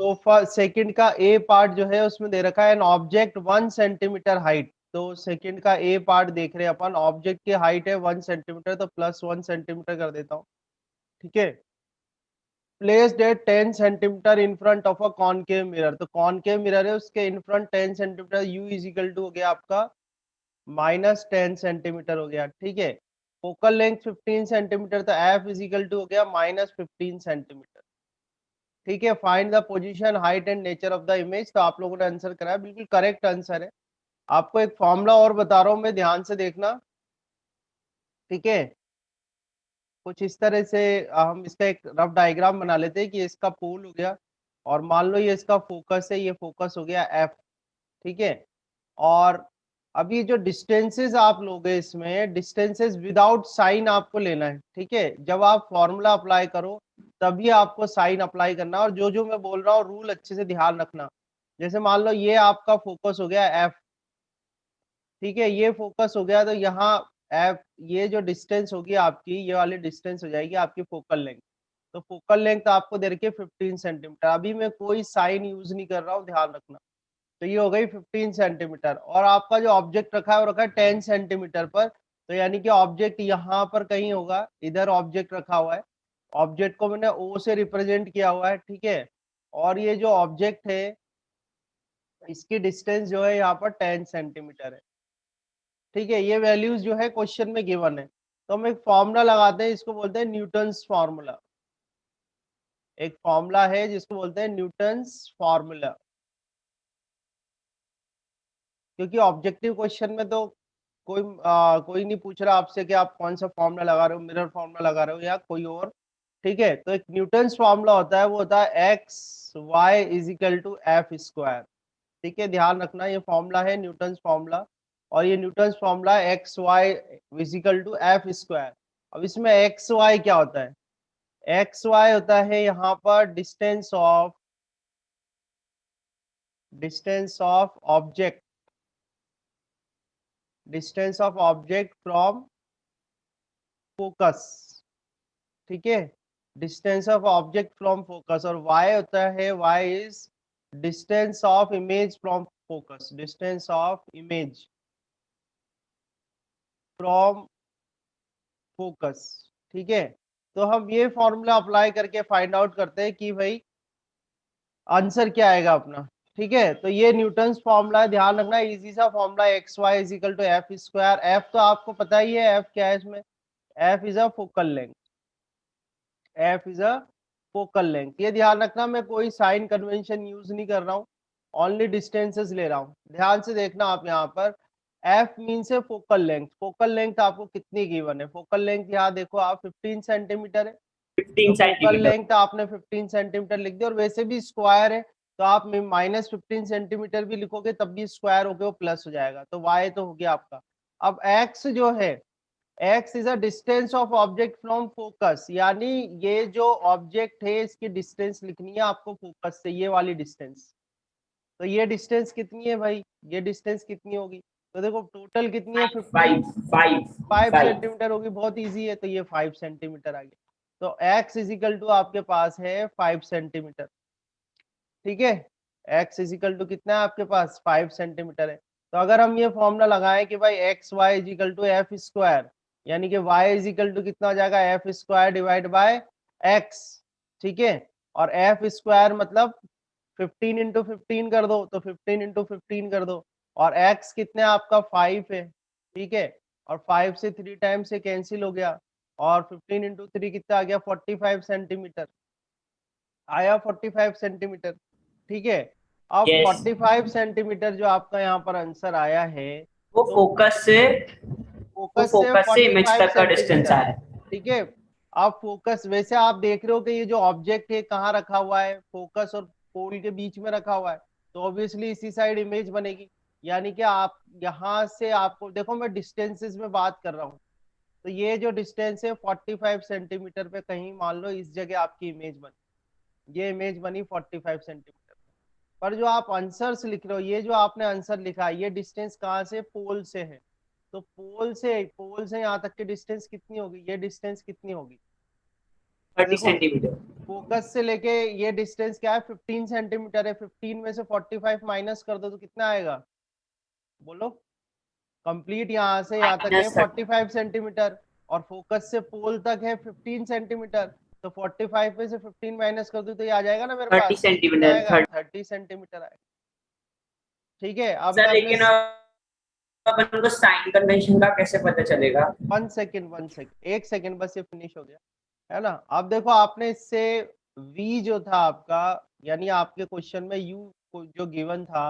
तो सेकंड का ए पार्ट जो है उसमें दे रखा है एन ऑब्जेक्ट 1 सेंटीमीटर हाइट। तो सेकंड का ए पार्ट देख रहे हैं अपन, ऑब्जेक्ट की हाइट है 1 सेंटीमीटर, तो +1 सेंटीमीटर कर देता हूँ। ठीक है, placed at 10 centimetre in front of a concave mirror. तो कॉनकेव मिरर है, उसके in front 10 centimetre, U is equal to हो गया आपका -10 सेंटीमीटर हो गया। ठीक है, फोकल लेंथ 15 सेंटीमीटर, तो एफ इज इक्वल टू हो गया -15 सेंटीमीटर। ठीक है, find the position, height and nature of the image. तो आप लोगों ने आंसर कराया, बिल्कुल करेक्ट आंसर है। आपको एक फॉर्मूला और बता रहा हूं मैं, ध्यान से देखना। ठीक है, कुछ इस तरह से हम इसका एक रफ डायग्राम बना लेते हैं कि इसका पोल हो गया, और मान लो ये इसका फोकस है, ये फोकस हो गया एफ। ठीक है, और अब ये जो डिस्टेंसेस आप लोगे, इसमें डिस्टेंसेस विदाउट साइन आपको लेना है। ठीक है, जब आप फॉर्मूला अप्लाई करो तभी आपको साइन अप्लाई करना, और जो जो मैं बोल रहा हूँ रूल अच्छे से ध्यान रखना। जैसे मान लो ये आपका फोकस हो गया एफ। ठीक है, ये फोकस हो गया, तो यहाँ एफ, ये जो डिस्टेंस होगी आपकी, ये वाली डिस्टेंस हो जाएगी आपकी फोकल लेंथ। तो फोकल लेंथ आपको दे रखी है 15 सेंटीमीटर। अभी मैं कोई साइन यूज नहीं कर रहा हूँ, ध्यान रखना। तो ये हो गई 15 सेंटीमीटर, और आपका जो ऑब्जेक्ट रखा है वो रखा है 10 सेंटीमीटर पर। तो यानी कि ऑब्जेक्ट यहाँ पर कहीं होगा, इधर ऑब्जेक्ट रखा हुआ है। ऑब्जेक्ट को मैंने ओ से रिप्रेजेंट किया हुआ है। ठीक है, और ये जो ऑब्जेक्ट है इसकी डिस्टेंस जो है यहाँ पर 10 सेंटीमीटर है। ठीक है, ये वैल्यूज जो है क्वेश्चन में गिवन है। तो हम एक फॉर्मूला लगाते हैं, इसको बोलते हैं न्यूटन्स फॉर्मूला। एक फॉर्मूला है जिसको बोलते हैं न्यूटन्स फॉर्मूला, क्योंकि ऑब्जेक्टिव क्वेश्चन में तो कोई नहीं पूछ रहा आपसे कि आप कौन सा फॉर्मूला लगा रहे हो, मिरर फॉर्मूला लगा रहे हो या कोई और। ठीक है, तो एक न्यूटन्स फॉर्मूला होता है, वो होता है X Y is equal to F square. ठीक है, ध्यान रखना, ये फॉर्मूला है न्यूटन्स फॉर्मूला, और ये Newton's formula X Y is equal to F square. अब इसमें एक्स वाई क्या होता है? एक्स वाई होता है यहाँ पर distance of object, distance of object from focus. ठीक है, distance of object from focus. और y होता है, y is distance of image from focus, distance of image from focus. ठीक है, तो हम ये फॉर्मूला अप्लाई करके फाइंड आउट करते हैं कि भाई आंसर क्या आएगा अपना। ठीक है, तो ये न्यूटन्स फॉर्मूला है, ध्यान रखना, इजी सा formula, X Y is equal to F square. F तो आपको पता ही है, एफ क्या है इसमें, F is a focal length, F is a focal length. ये ध्यान रखना, मैं कोई साइन कन्वेंशन यूज नहीं कर रहा हूँ, ओनली डिस्टेंसेस ले रहा हूँ। ध्यान से देखना आप यहाँ पर, एफ मीन्स है फोकल लेंथ। फोकल लेंथ आपको कितनी गिवन है? फोकल लेंथ यहाँ देखो आप 15 सेंटीमीटर है, 15 तो फोकल सेंटीमीटर। लेंथ आपने 15 सेंटीमीटर लिख दिया, और वैसे भी स्क्वायर है, तो आप -15 सेंटीमीटर भी लिखोगे तब भी स्क्वायर होके वो प्लस हो जाएगा, तो वाई तो हो गया आपका। अब एक्स जो है, x is a distance of object from focus, यानी ये जो ऑब्जेक्ट है इसकी डिस्टेंस लिखनी है आपको फोकस से, ये वाली डिस्टेंस। तो ये डिस्टेंस कितनी है भाई, ये डिस्टेंस कितनी होगी? तो देखो टोटल कितनी है, 15, 5 5 5 5। सेंटीमीटर होगी, बहुत इजी है, तो ये 5 सेंटीमीटर आ गया। तो x इज इक्वल टू आपके पास है 5 सेंटीमीटर। ठीक है, x इज इक्वल टू कितना है आपके पास, 5 सेंटीमीटर है। तो अगर हम ये फॉर्मूला लगाएं कि भाई X Y is equal to F square, यानी कि y इज इक्वल टू कितना हो जाएगा, F square divide by X. ठीक है, और एफ स्क्वायर मतलब 15 इंटू 15 कर दो, तो 15 इंटू 15 कर दो, और x कितने आपका 5 है। ठीक है, और 5 से 3 टाइम से कैंसिल हो गया, और 15 इंटू 3 कितना आ गया, 45 सेंटीमीटर आया, 45 सेंटीमीटर। ठीक है, अब यस, 45 सेंटीमीटर जो आपका यहाँ पर आंसर आया है, वो तो फोकस से वो फोकस से फोकस से इमेज 45 तक का डिस्टेंस सेंटीमीटर आ है। रहा है। ठीक है, आप फोकस, वैसे आप देख रहे हो कि ये जो ऑब्जेक्ट है कहाँ रखा हुआ है, फोकस और पोल के बीच में रखा हुआ है, तो ऑब्वियसली इसी साइड इमेज बनेगी। यानी कि आप यहाँ से, आपको देखो मैं डिस्टेंसेस में बात कर रहा हूँ, तो ये जो डिस्टेंस है 45 सेंटीमीटर पे कहीं मान लो इस जगह आपकी इमेज बनी, ये इमेज बनी 45 सेंटीमीटर। पर जो आप आंसर्स लिख रहे हो, ये जो आपने आंसर लिखा है, ये डिस्टेंस कहाँ से, पोल से है। तो पोल से यहाँ तक की डिस्टेंस कितनी होगी, ये डिस्टेंस कितनी होगी? तो 30 देखो सेंटीमीटर फोकस से लेके ये डिस्टेंस क्या है 15 सेंटीमीटर है, 15 में से 45 माइनस कर दो तो कितना आएगा बोलो। कंप्लीट यहाँ से यहाँ तक है -30। 45 सेंटीमीटर और फोकस से पोल तक है 15 सेंटीमीटर। तो 45 में से 15 माइनस कर दो तो ये आ जाएगा ना मेरे 30 पास, कितना सेंटीमीटर आएगा 30 सेंटीमीटर आएगा। ठीक है, अब मैं सर अपने लेकिन अपन को साइन कन्वेंशन का कैसे पता चलेगा? 1 सेकेंड एक सेकेंड बस, ये फिनिश हो गया है ना। अब देखो आपने इससे v जो था आपका, यानी आपके क्वेश्चन में u जो गिवन था,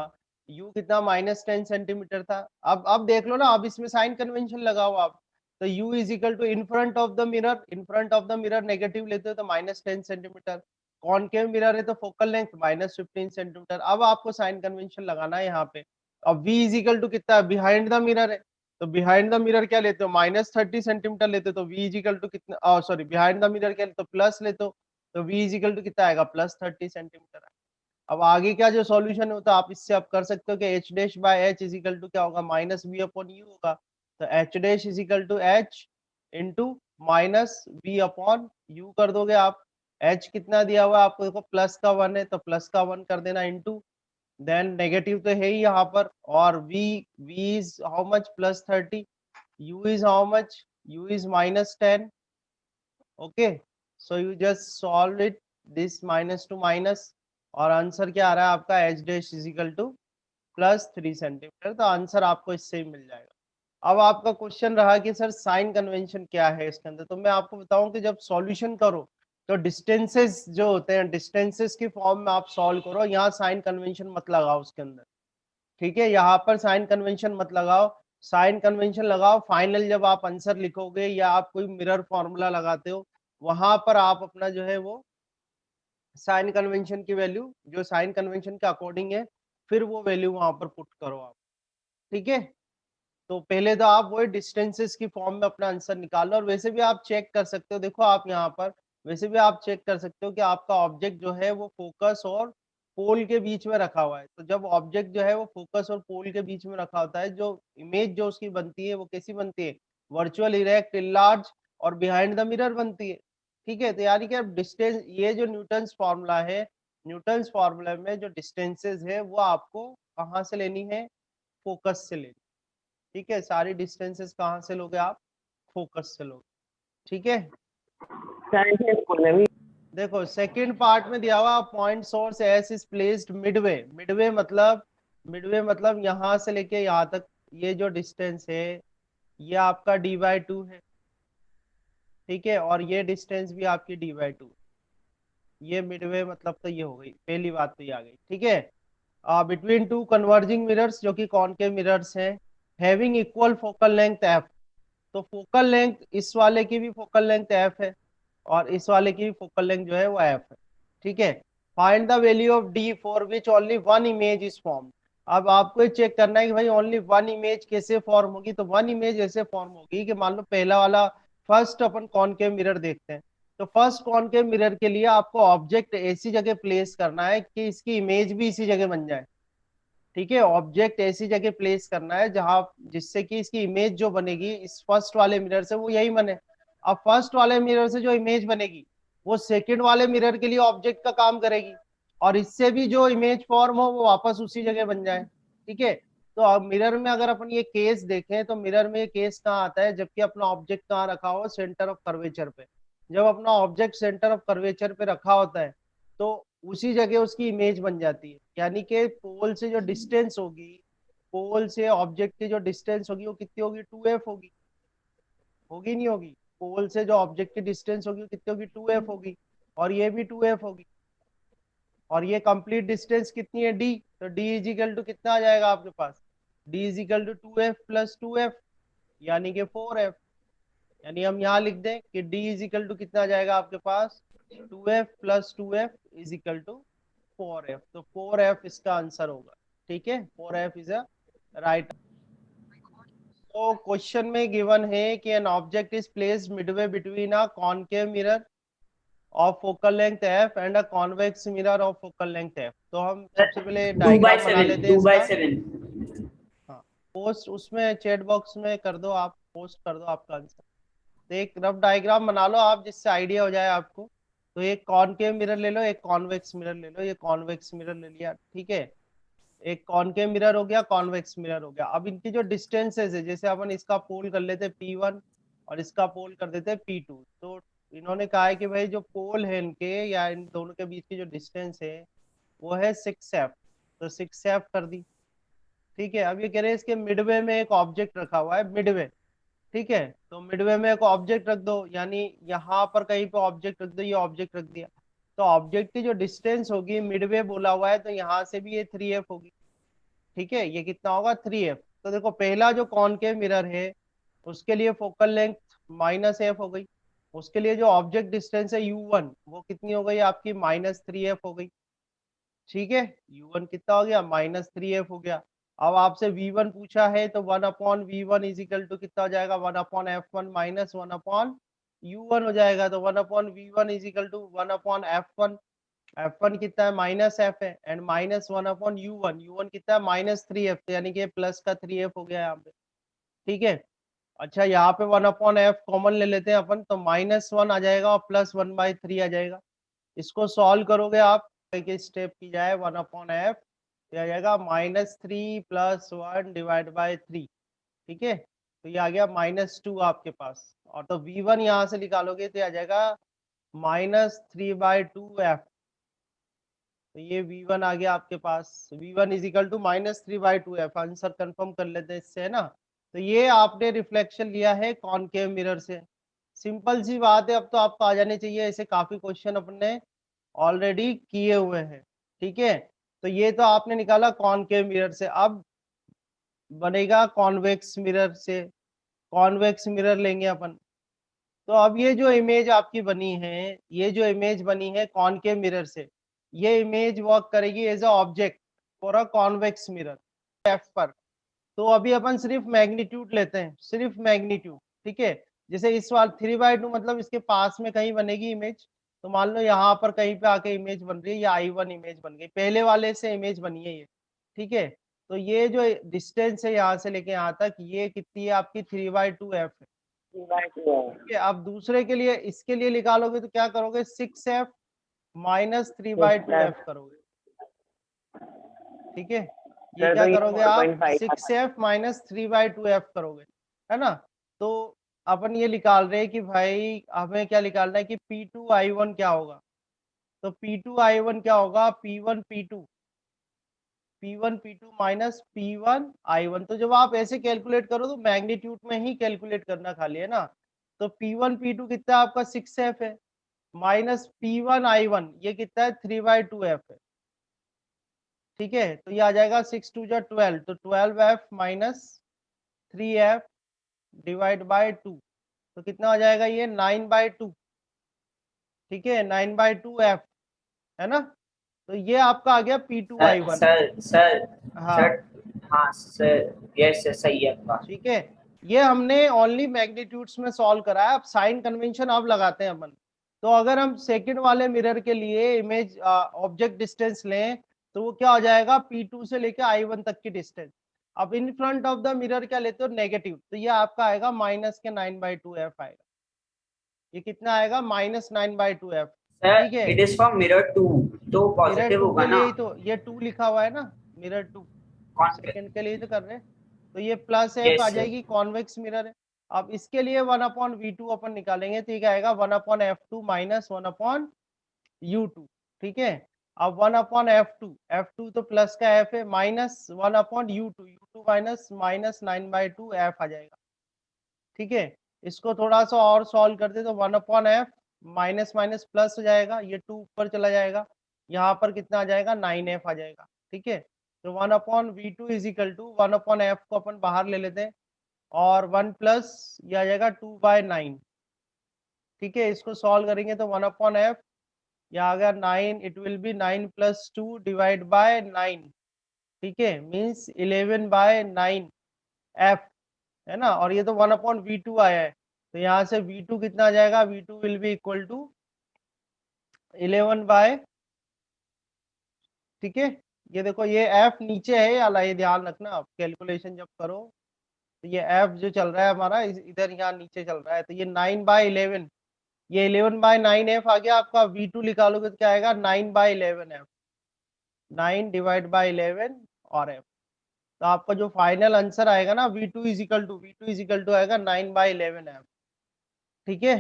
u कितना -10 सेंटीमीटर था। अब देख लो ना, अब इसमें साइन कन्वेंशन लगाओ आप। तो u is equal to in front of the mirror, in front of the mirror negative लेते हो तो -10 सेंटीमीटर, कॉनकेव मिरर है तो फोकल लेंथ -15 सेंटीमीटर। अब आपको साइन कन्वेंशन लगाना है यहाँ पे। अब v इज इक्वल टू कितना है, बिहाइंड द मिरर है, तो बिहाइंड द मिरर क्या लेते हो -30 सेंटीमीटर लेते हो, तो v इज इक्वल टू कितना, सॉरी बिहाइंड द मिरर क्या लेते हो प्लस लेते हो, तो v इज इक्वल टू कितना आएगा +30 सेंटीमीटर। अब आगे क्या जो सॉल्यूशन होता है आप इससे आप कर सकते हो कि h dash by h is equal to क्या होगा -v अपॉन u होगा। तो h dash is equal to h into -v upon u कर दोगे आप। h कितना दिया हुआ है आपको, देखो प्लस का 1 है तो प्लस का 1 कर देना इंटू, देन नेगेटिव तो है ही यहाँ पर, और v is how much +30, u is how much, u is -10, okay, so you just solve it, this minus to minus, और आंसर क्या आ रहा है आपका h dash is equal to +3 centimetre. तो आंसर आपको इससे ही मिल जाएगा। अब आपका क्वेश्चन रहा कि सर साइन कन्वेंशन क्या है इसके अंदर, तो मैं आपको बताऊं कि जब सॉल्यूशन करो तो डिस्टेंसेस जो होते हैं, डिस्टेंसेस की फॉर्म में आप सॉल्व करो, यहाँ साइन कन्वेंशन मत लगाओ उसके अंदर। ठीक है, यहाँ पर साइन कन्वेंशन मत लगाओ, साइन कन्वेंशन लगाओ फाइनल जब आप आंसर लिखोगे या आप कोई मिरर फॉर्मूला लगाते हो, वहां पर आप अपना जो है वो साइन कन्वेंशन की वैल्यू जो साइन कन्वेंशन के अकॉर्डिंग है, फिर वो वैल्यू वहां पर पुट करो आप। ठीक है, तो पहले तो आप वही डिस्टेंसेस की फॉर्म में अपना आंसर निकालो, और वैसे भी आप चेक कर सकते हो, देखो आप यहाँ पर वैसे भी आप चेक कर सकते हो कि आपका ऑब्जेक्ट जो है वो फोकस और पोल के बीच में रखा हुआ है। तो जब ऑब्जेक्ट जो है वो फोकस और पोल के बीच में रखा होता है, जो इमेज जो उसकी बनती है वो कैसी बनती है, वर्चुअल इरेक्ट इनलार्ज और बिहाइंड द मिरर बनती है। ठीक है, तो यानी कि अब डिस्टेंस, ये जो न्यूटन्स फॉर्मूला है, न्यूटन्स फॉर्मूला में जो डिस्टेंसेस है वो आपको कहाँ से लेनी है, फोकस से लेनी। ठीक है, सारी डिस्टेंसेस कहाँ से लोगे आप, फोकस से लोगे। ठीक है, देखो सेकंड पार्ट में दिया हुआ point source S is placed Midway, Midway मतलब यहाँ से लेके यहाँ तक ये जो डिस्टेंस है ये आपका d/2 है। ठीक है, और ये डिस्टेंस भी आपकी d/2, ये मिडवे मतलब तो ये हो गई पहली बात, तो ये आ गई। ठीक है, बिटवीन टू कन्वर्जिंग मिरर्स जो कि कॉनकेव मिरर्स हैं, having equal focal length f, तो फोकल लेंथ इस वाले की भी फोकल लेंथ f है और इस वाले की भी फोकल लेंथ जो है वो f है। ठीक है, find the value of d for which only one image is form. अब आपको ये चेक करना है कि भाई ओनली वन इमेज कैसे फॉर्म होगी, तो वन इमेज ऐसे फॉर्म होगी कि मान लो पहला वाला, फर्स्ट अपन कॉनकेव मिरर देखते हैं, तो फर्स्ट कॉनकेव मिरर के लिए आपको ऑब्जेक्ट ऐसी जगह प्लेस करना है कि इसकी इमेज भी इसी जगह बन जाए। ठीक है, ऑब्जेक्ट ऐसी जगह प्लेस करना है जहां, जिससे कि इसकी इमेज जो बनेगी इस फर्स्ट वाले मिरर से वो यही बने। अब फर्स्ट वाले मिरर से जो इमेज बनेगी वो सेकंड वाले मिरर के लिए ऑब्जेक्ट का काम करेगी, और इससे भी जो इमेज फॉर्म हो वो वापस उसी जगह बन जाए। ठीक है, तो अब मिरर में अगर अपन ये केस देखें तो मिरर में ये केस कहाँ आता है, जबकि अपना ऑब्जेक्ट कहाँ रखा हो, सेंटर ऑफ कर्वेचर पे। जब अपना ऑब्जेक्ट सेंटर ऑफ कर्वेचर पे रखा होता है तो उसी जगह उसकी इमेज बन जाती है, यानी कि पोल से जो डिस्टेंस होगी, पोल से ऑब्जेक्ट की जो डिस्टेंस होगी वो कितनी होगी, 2f होगी, होगी नहीं होगी, पोल से जो ऑब्जेक्ट की डिस्टेंस होगी वो कितनी होगी, 2f होगी, और ये भी 2f होगी, और ये कंप्लीट डिस्टेंस कितनी है d, तो d इज इक्वल टू कितना आ जाएगा आपके पास, d is equal to 2f plus 2f, यानी कि 4f। यानी हम यहाँ लिख दें कि d इज इक्वल टू कितना आ जाएगा आपके पास, 2f plus 2f is equal to 4f, तो 4f इसका आंसर होगा। ठीक है, 4f इज अ राइट। तो क्वेश्चन में गिवन है कि an object is placed midway between a concave mirror of focal length f and a convex mirror of focal length f। तो हम सबसे पहले टू बाई डायग्राम बना सेवन लेते हैं टू बाई इसका। सेवन हाँ, पोस्ट उसमें चैट बॉक्स में कर दो, आप पोस्ट कर दो आपका आंसर। तो एक रफ डायग्राम बना लो आप जिससे आइडिया हो जाए आपको। तो एक कॉनकेव मिरर ले लो, एक कॉन्वेक्स मिरर ले लो। ये कॉन्वेक्स मिरर ले लिया, ठीक है। एक कॉनकेव मिरर हो गया, कॉन्वेक्स मिरर हो गया। अब इनकी जो डिस्टेंसेस है, जैसे अपन इसका पोल कर लेते P1 और इसका पोल कर देते P2, तो इन्होंने कहा है कि भाई जो पोल है इनके या इन दोनों के बीच की जो डिस्टेंस है वो है 6f। तो 6f कर दी, ठीक है। अब ये कह रहे हैं इसके मिडवे में एक ऑब्जेक्ट रखा हुआ है, मिडवे, ठीक है। तो मिडवे में एक ऑब्जेक्ट रख दो, यानी यहाँ पर कहीं पे ऑब्जेक्ट रख दो, ये ऑब्जेक्ट रख दिया। तो ऑब्जेक्ट की जो डिस्टेंस होगी, मिडवे बोला हुआ है, तो यहाँ से भी ये 3f होगी, ठीक है। ये कितना होगा 3f। तो देखो पहला जो कॉनकेव मिरर है उसके लिए फोकल लेंथ -f हो गई, उसके लिए जो ऑब्जेक्ट डिस्टेंस है u1 वो कितनी हो गई आपकी -3f हो गई, ठीक है। u1 कितना हो गया -3f हो गया। अब आपसे v1 पूछा है तो 1/v1 इज इक्वल टू कितना हो जाएगा 1/f1 माइनस 1/u1 हो जाएगा। तो 1/v1 is equal to 1/f1। f1 कितना है -f है, एंड -1/u1, u1 कितना है -3f, यानी कि प्लस का 3f हो गया यहाँ पे, ठीक है। अच्छा यहाँ पे 1/f कॉमन ले लेते हैं अपन, तो -1 आ जाएगा और +1/3 आ जाएगा। इसको सॉल्व करोगे आप, एक स्टेप की जाए 1/f, तो आ जाएगा -3 + 1 डिवाइड बाई 3, ठीक है। तो ये आ गया -2 आपके पास। और तो v1 यहाँ से निकालोगे तो आ जाएगा -3/2f। तो ये v1 आ गया आपके पास, v1 is equal to -3/2f। Answer confirm कर लेते हैं इससे, है ना। तो ये आपने रिफ्लेक्शन लिया है कॉनकेव मिरर से। सिंपल सी बात है, अब तो आपको आ जाने चाहिए, ऐसे काफी क्वेश्चन अपने ऑलरेडी किए हुए हैं, ठीक है। तो ये तो आपने निकाला कॉनकेव मिरर से। अब बनेगा कॉन्वेक्स मिरर से। कॉन्वेक्स मिरर लेंगे अपन। तो अब ये जो इमेज आपकी बनी है, ये जो इमेज बनी है कॉनकेव मिरर से, ये इमेज वर्क करेगी as a object for a convex mirror F पर। तो अभी अपन सिर्फ मैग्नीट्यूड लेते हैं, सिर्फ मैग्नीट्यूड, ठीक है। जैसे इस बार 3/2 मतलब इसके पास में कहीं बनेगी इमेज, तो मान लो यहाँ पर कहीं पे आके इमेज बन रही है, या I1 इमेज बन गई, पहले वाले से इमेज बनी है ये, ठीक है। तो ये जो डिस्टेंस है यहाँ से लेके यहाँ तक, ये कितनी है आपकी 3/2f है, ठीक है। अब दूसरे के लिए, इसके लिए निकालोगे तो क्या करोगे 6f माइनस 3/2f करोगे, ठीक है। ये क्या करोगे आप 6f माइनस 3/2f करोगे, है ना। तो अपन ये निकाल रहे हैं कि भाई हमें क्या निकालना है कि P2I1 क्या होगा। तो P2I1 क्या होगा P1P2 माइनस P1I1। तो जब आप ऐसे कैलकुलेट करो तो मैग्नीट्यूड में ही कैलकुलेट करना खाली, है ना। तो P1P2 कितना आपका 6f है, माइनस P1I1 ये कितना है 3/2f है, ठीक है। तो ये आ जाएगा 6 2 12, तो 12f minus 3f divide by 2, तो कितना हो जाएगा ये 9/2, ठीक है। 9/2f, है ना। तो ये आपका आ गया P2I1। सर सर हाँ सर हाँ सर, यस सही है आपका। ठीक है। ये हमने ओनली मैग्नीट्यूड्स में सॉल्व करा है। अब साइन कन्वेंशन अब लगाते हैं अपन। तो अगर हम सेकंड वाले मिरर के लिए इमेज ऑब्जेक्ट डिस्टेंस लें, तो वो क्या हो जाएगा P2 से लेके I1 तक की डिस्टेंस। अब इन फ्रंट ऑफ द मिरर क्या लेते हो नेगेटिव, तो ये आपका आएगा माइनस के 9/2f आएगा। ये कितना आएगा -9/2f, सर ठीक है। इट इज फ्रॉम मिरर 2, तो मिरर पॉजिटिव 2 होगा के ना। लिए ही तो ये 2 लिखा हुआ है ना, मिरर 2 कौन। सेकंड के लिए तो कर रहे हैं। तो ये प्लस एफ आ यस सर। जाएगी, कॉन्वेक्स मिरर है। अब इसके लिए 1/v2 अपन निकालेंगे, तो ये आएगा 1/f2 माइनस 1/u2, ठीक है। अब 1/f2 तो प्लस का f है, minus 1/u2, u2 minus -9/2f आ जाएगा, ठीक है। इसको थोड़ा सा और सॉल्व कर दे तो 1/f माइनस माइनस प्लस हो जाएगा, ये 2 ऊपर चला जाएगा, यहाँ पर कितना आ जाएगा 9f आ जाएगा, ठीक है। तो 1/v2 is equal to 1/f को अपन बाहर ले लेते हैं, और 1 प्लस ये आ जाएगा 2/9, ठीक है। इसको सॉल्व करेंगे तो 1/f यहाँ आ गया 9, it will be 9 + 2 divide by 9, ठीक है, मीन्स 11/9 f, है ना। और ये तो 1/v2 आया है, तो यहाँ से v2 कितना आ जाएगा, v2 will be equal to 11 ठीक है। ये देखो ये f नीचे है या ये ध्यान रखना, आप कैलकुलेशन जब करो तो ये f जो चल रहा है हमारा इधर यहाँ नीचे चल रहा है, तो ये 9/11, ये 11/9f आ गया आपका। V2 निकालोगे तो क्या आएगा 9/11f, 9 डिवाइड बाई 11 और f। तो आपका जो फाइनल आंसर आएगा ना V2 इज इक्वल टू आएगा 9/11f। ठीक है।